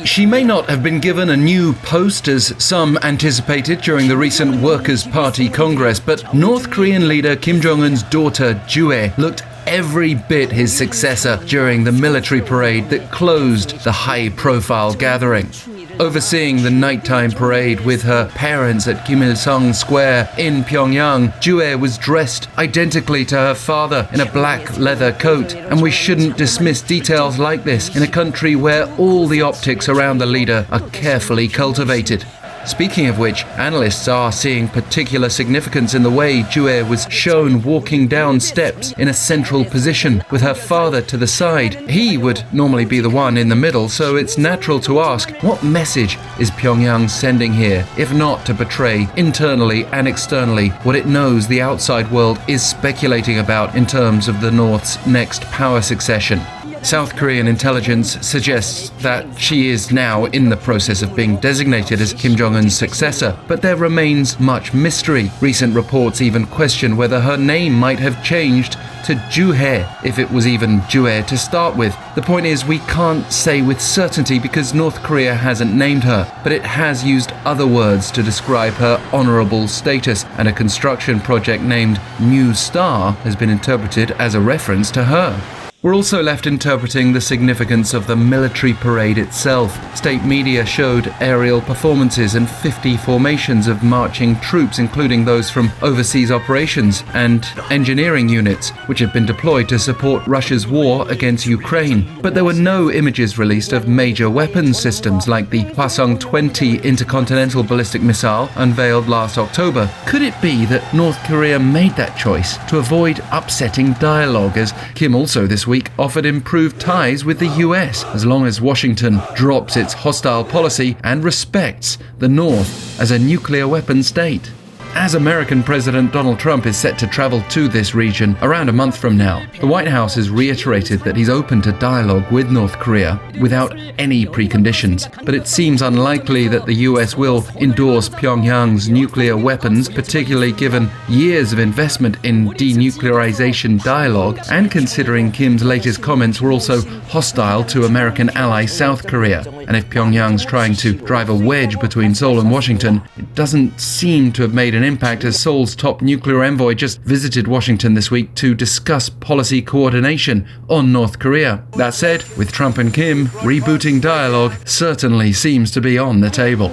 She may not have been given a new post as some anticipated during the recent Workers' Party Congress, but North Korean leader Kim Jong-un's daughter, Ju-ae, looked every bit his successor during the military parade that closed the high-profile gathering. Overseeing the nighttime parade with her parents at Kim Il-sung Square in Pyongyang, Ju-ae was dressed identically to her father in a black leather coat, and we shouldn't dismiss details like this in a country where all the optics around the leader are carefully cultivated. Speaking of which, analysts are seeing particular significance in the way Ju-ae was shown walking down steps in a central position with her father to the side. He would normally be the one in the middle, so it's natural to ask, what message is Pyongyang sending here, if not to portray internally and externally what it knows the outside world is speculating about in terms of the North's next power succession? South Korean intelligence suggests that she is now in the process of being designated as Kim Jong-un's successor, but there remains much mystery. Recent reports even question whether her name might have changed to Ju-hae, if it was even Ju-ae to start with. The point is, we can't say with certainty because North Korea hasn't named her, but it has used other words to describe her honorable status, and a construction project named New Star has been interpreted as a reference to her. We're also left interpreting the significance of the military parade itself. State media showed aerial performances and 50 formations of marching troops, including those from overseas operations and engineering units, which have been deployed to support Russia's war against Ukraine. But there were no images released of major weapons systems like the Hwasong-20 intercontinental ballistic missile unveiled last October. Could it be that North Korea made that choice to avoid upsetting dialogue, as Kim also this week offered improved ties with the US, as long as Washington drops its hostile policy and respects the North as a nuclear weapon state? As American President Donald Trump is set to travel to this region around a month from now, the White House has reiterated that he's open to dialogue with North Korea without any preconditions. But it seems unlikely that the US will endorse Pyongyang's nuclear weapons, particularly given years of investment in denuclearization-dialogue, and considering Kim's latest comments were also hostile to American ally South Korea. And if Pyongyang's trying to drive a wedge between Seoul and Washington, it doesn't seem to have made an impact, as Seoul's top nuclear envoy just visited Washington this week to discuss policy coordination on North Korea. That said, with Trump and Kim, rebooting dialogue certainly seems to be on the table.